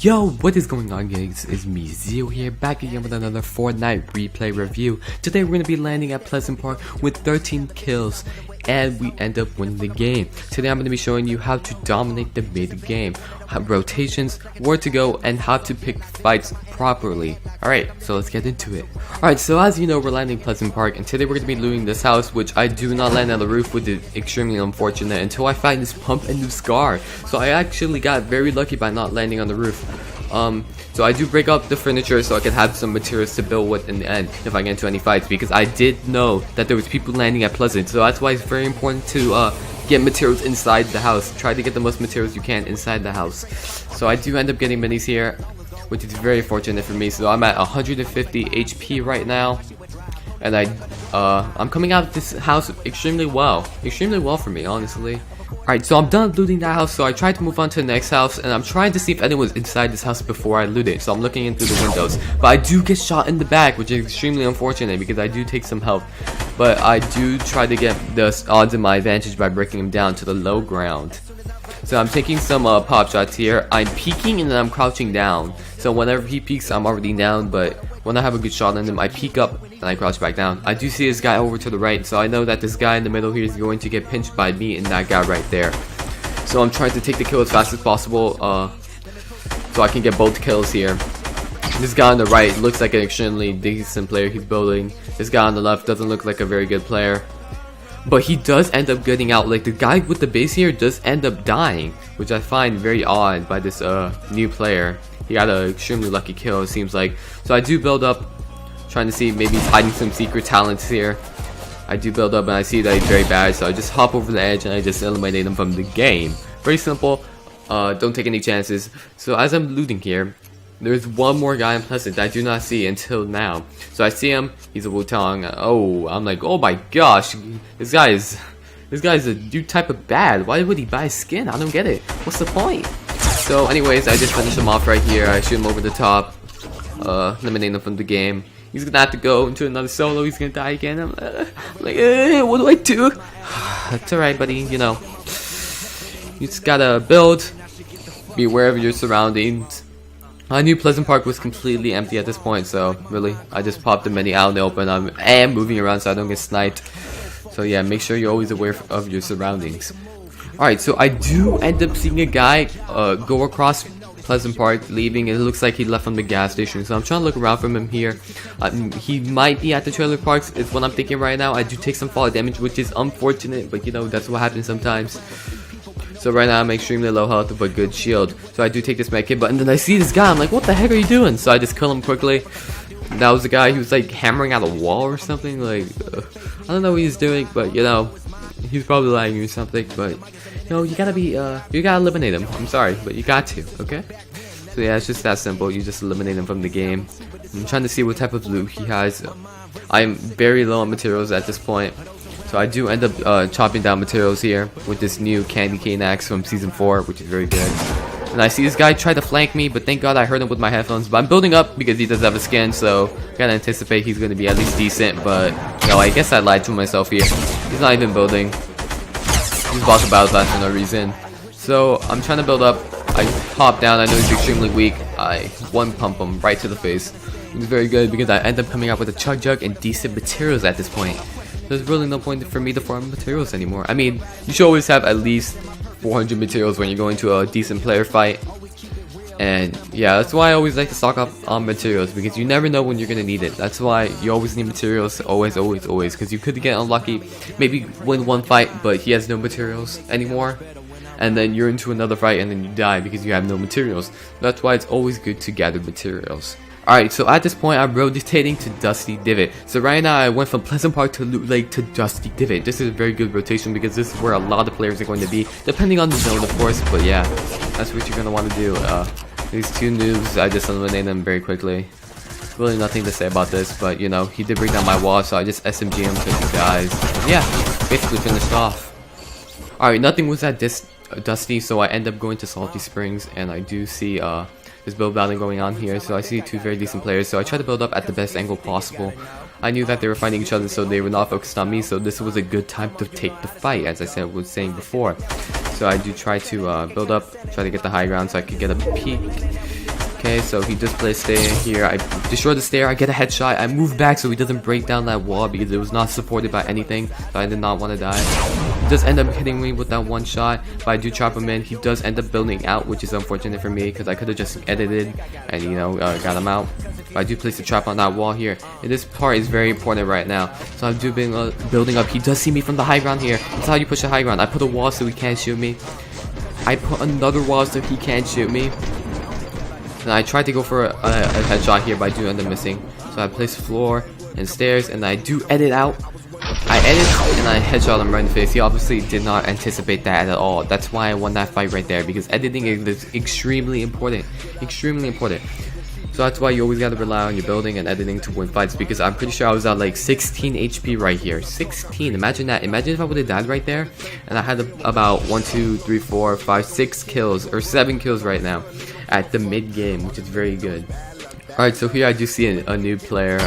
Yo, what is going on, guys? It's me, Zio here, back again with another Fortnite replay review. Today we're going to be landing at Pleasant Park with 13 kills, and we end up winning the game. Today I'm going to be showing you how to dominate the mid-game, rotations, where to go, and how to pick fights properly. Alright, so let's get into it. Alright, so as you know, we're landing Pleasant Park, and today we're going to be looting this house, which I do not land on the roof, which is extremely unfortunate, until I find this pump and new scar. So I actually got very lucky by not landing on the roof. So I do break up the furniture so I can have some materials to build with in the end if I get into any fights, because I did know that there was people landing at Pleasant, so that's why it's very important to get materials inside the house. Try to get the most materials you can inside the house. So I do end up getting minis here, which is very fortunate for me. So I'm at 150 HP right now, and I'm coming out of this house extremely well for me, honestly. Alright, so I'm done looting that house, so I tried to move on to the next house, and I'm trying to see if anyone's inside this house before I loot it. So I'm looking in through the windows, but I do get shot in the back, which is extremely unfortunate because I do take some health. But I do try to get the odds in my advantage by breaking him down to the low ground. So I'm taking some pop shots here. I'm peeking and then I'm crouching down. So whenever he peeks, I'm already down, but when I have a good shot on him, I peek up and I crouch back down. I do see this guy over to the right, so I know that this guy in the middle here is going to get pinched by me and that guy right there. So I'm trying to take the kill as fast as possible, so I can get both kills here. This guy on the right looks like an extremely decent player he's building. This guy on the left doesn't look like a very good player, but he does end up getting out. Like, the guy with the base here does end up dying, which I find very odd by this new player. He got an extremely lucky kill, it seems like. So I do build up, trying to see if maybe he's hiding some secret talents here. I do build up and I see that he's very bad, so I just hop over the edge and I just eliminate him from the game. Very simple. Don't take any chances. So as I'm looting here, there's one more guy in Pleasant that I do not see until now. So I see him, he's a Wu-Tang. Oh, I'm like, oh my gosh, this guy is a new type of bad. Why would he buy skin? I don't get it. What's the point? So anyways, I just finish him off right here. I shoot him over the top, eliminate him from the game. He's gonna have to go into another solo. He's gonna die again. I'm like, what do I do? It's alright, buddy. You know, you just gotta build, be aware of your surroundings. I knew Pleasant Park was completely empty at this point, so really, I just popped the mini out in the open. I am moving around so I don't get sniped. So yeah, make sure you're always aware of your surroundings. Alright, so I do end up seeing a guy go across Pleasant Park, leaving. It looks like he left from the gas station, so I'm trying to look around for him here. He might be at the trailer parks, is what I'm thinking right now. I do take some fall damage, which is unfortunate, but you know, that's what happens sometimes. So right now I'm extremely low health but good shield, so I do take this med kit, but and then I see this guy. I'm like, what the heck are you doing? So I just kill him quickly. That was the guy who was like hammering out a wall or something. Like, I don't know what he's doing, but you know, he's probably lagging or something. But you know, you gotta be, you gotta eliminate him. I'm sorry, but you got to, okay? So yeah, it's just that simple. You just eliminate him from the game. I'm trying to see what type of loot he has. I'm very low on materials at this point, so I do end up chopping down materials here with this new candy cane axe from season 4, which is very good. And I see this guy try to flank me, but thank God I heard him with my headphones. But I'm building up because he does have a skin, so I gotta anticipate he's gonna be at least decent. But no, I guess I lied to myself here. He's not even building. He's about to battle that for no reason. So I'm trying to build up. I hop down. I know he's extremely weak. I one pump him right to the face. He's very good because I end up coming out with a chug jug and decent materials at this point. There's really no point for me to farm materials anymore. I mean, you should always have at least 400 materials when you're going to a decent player fight. And yeah, that's why I always like to stock up on materials, because you never know when you're gonna need it. That's why you always need materials, always, because you could get unlucky, maybe win one fight, but he has no materials anymore, and then you're into another fight and then you die because you have no materials. That's why it's always good to gather materials. Alright, so at this point I'm rotating to Dusty Divot. So right now I went from Pleasant Park to Loot Lake to Dusty Divot. This is a very good rotation because this is where a lot of players are going to be, depending on the zone, of course. But yeah, that's what you're going to want to do. These two noobs, I just eliminated them very quickly. Really nothing to say about this, but you know, he did break down my wall, so I just SMG him to the guys. Yeah, basically finished off. Alright, nothing was that dusty, so I end up going to Salty Springs, and I do see there's build battling going on here, so I see two very decent players, so I try to build up at the best angle possible. I knew that they were fighting each other, so they were not focused on me, so this was a good time to take the fight, as I was saying before. So I do try to build up, try to get the high ground so I could get a peek. Okay, so he just plays stair here. I destroy the stair, I get a headshot, I move back so he doesn't break down that wall because it was not supported by anything, so I did not want to die. He does end up hitting me with that one shot, but I do chop him in. He does end up building out, which is unfortunate for me because I could have just edited and, you know, got him out. But I do place the trap on that wall here, and this part is very important right now. So I'm building up. He does see me from the high ground here. That's how you push the high ground. I put a wall so he can't shoot me. I put another wall so he can't shoot me. And I tried to go for a headshot here, but I do end up missing. So I place floor and stairs, and I do edit out. I edit and I headshot him right in the face. He obviously did not anticipate that at all. That's why I won that fight right there, because editing is extremely important. Extremely important. So that's why you always gotta rely on your building and editing to win fights, because I'm pretty sure I was at like 16 HP right here. 16, imagine that. Imagine if I would have died right there and I had about 1, 2, 3, 4, 5, 6 kills or 7 kills right now at the mid game, which is very good. Alright, so here I do see a new player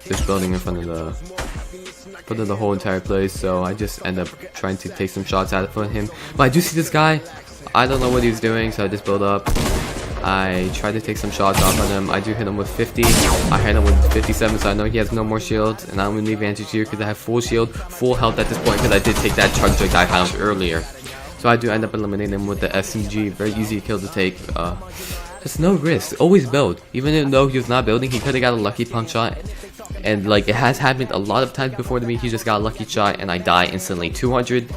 just building in front of the whole entire place, so I just end up trying to take some shots out of him. But I do see this guy. I don't know what he's doing, so I just build up. I try to take some shots off on him. I do hit him with 50. I hit him with 57, so I know he has no more shields, and I'm in the advantage here because I have full shield, full health at this point, because I did take that chug jug that I found earlier. So I do end up eliminating him with the SMG. Very easy kill to take. Just no risk. Always build. Even though he was not building, he could have got a lucky pump shot. And like, it has happened a lot of times before to me. He just got a lucky shot and I die instantly. 200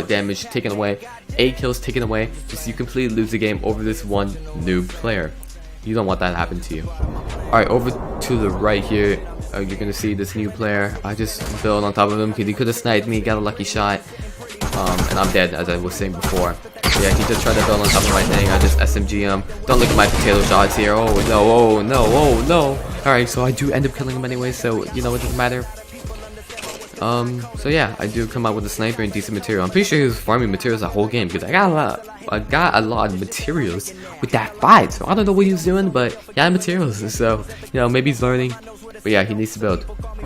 damage taken away, 8 kills taken away. Just you completely lose the game over this one noob player. You don't want that to happen to you. Alright, over to the right here, you're gonna see this new player. I just build on top of him because he could have sniped me, got a lucky shot. And I'm dead, as I was saying before. Yeah, he just tried to build on top of my thing. I just SMG him. Don't look at my potato shots here. Oh no, oh no, oh no. Alright, so I do end up killing him anyway, so you know, it doesn't matter. So yeah, I do come out with a sniper and decent material. I'm pretty sure he was farming materials the whole game because I got a lot of materials with that fight. So I don't know what he was doing, but yeah, materials. So you know, maybe he's learning. But yeah, he needs to build.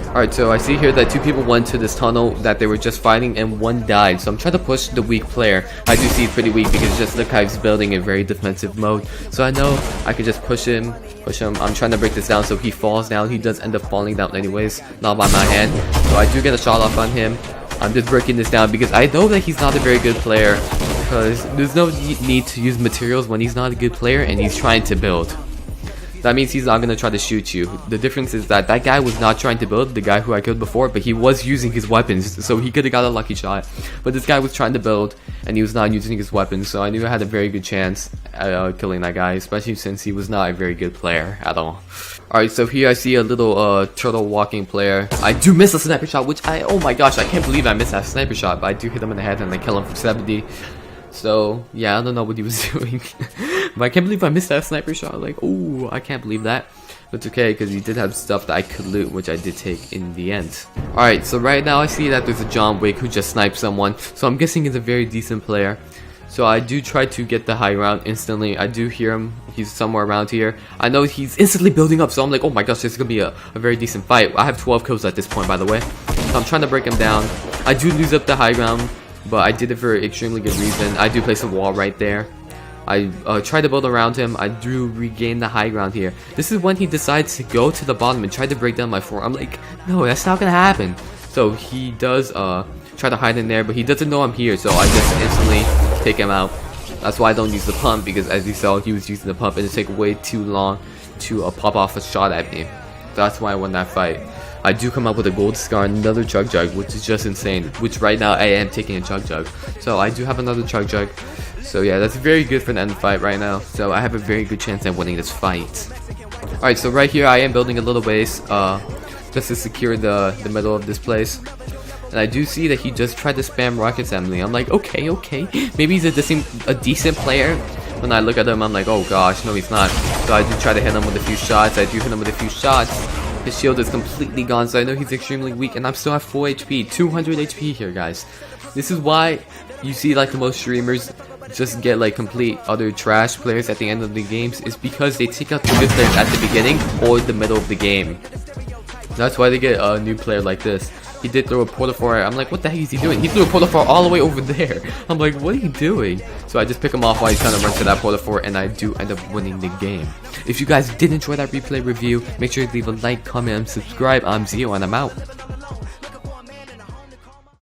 Alright, so I see here that 2 people went to this tunnel that they were just fighting and 1 died. So I'm trying to push the weak player. I do see he's pretty weak because just look how he's building in very defensive mode. So I know I could just push him. I'm trying to break this down so he falls down. He does end up falling down anyways, not by my hand. So I do get a shot off on him. I'm just breaking this down because I know that he's not a very good player, because there's no need to use materials when he's not a good player and he's trying to build. That means he's not going to try to shoot you. The difference is that that guy was not trying to build, the guy who I killed before, but he was using his weapons, so he could have got a lucky shot. But this guy was trying to build, and he was not using his weapons, so I knew I had a very good chance at killing that guy, especially since he was not a very good player at all. Alright, so here I see a little turtle walking player. I do miss a sniper shot, which oh my gosh, I can't believe I missed that sniper shot, but I do hit him in the head and I kill him for 70. So yeah, I don't know what he was doing. But I can't believe I missed that sniper shot. Like, oh, I can't believe that. But it's okay, because he did have stuff that I could loot, which I did take in the end. Alright, so right now I see that there's a John Wick who just sniped someone. So I'm guessing he's a very decent player. So I do try to get the high ground instantly. I do hear him. He's somewhere around here. I know he's instantly building up, so I'm like, oh my gosh, this is going to be a very decent fight. I have 12 kills at this point, by the way. So I'm trying to break him down. I do lose up the high ground, but I did it for extremely good reason. I do place a wall right there. I tried to build around him. I do regain the high ground here. This is when he decides to go to the bottom and try to break down my floor. I'm like, no, that's not gonna happen. So he does try to hide in there, but he doesn't know I'm here, so I just instantly take him out. That's why I don't use the pump, because as you saw, he was using the pump and it took way too long to pop off a shot at me. That's why I won that fight. I do come up with a gold scar and another chug jug, which is just insane. Which right now I am taking a chug jug. So I do have another chug jug. So yeah, that's very good for the end of the fight right now. So I have a very good chance at winning this fight. Alright, so right here I am building a little base just to secure the middle of this place. And I do see that he just tried to spam rockets at me. I'm like, okay, maybe he's a decent player. When I look at him, I'm like, oh gosh, no he's not. So I do try to hit him with a few shots. I do hit him with a few shots. His shield is completely gone, so I know he's extremely weak, and I'm still at full HP, 200 HP here, guys. This is why you see like the most streamers just get like complete other trash players at the end of the games, is because they take out the good players at the beginning or the middle of the game. That's why they get a new player like this. He did throw a portal fire. I'm like, what the heck is he doing? He threw a portal fire all the way over there. I'm like, what are you doing? So I just pick him off while he's trying to run to that portal fire, and I do end up winning the game. If you guys did enjoy that replay review, make sure to leave a like, comment, and subscribe. I'm Zio, and I'm out.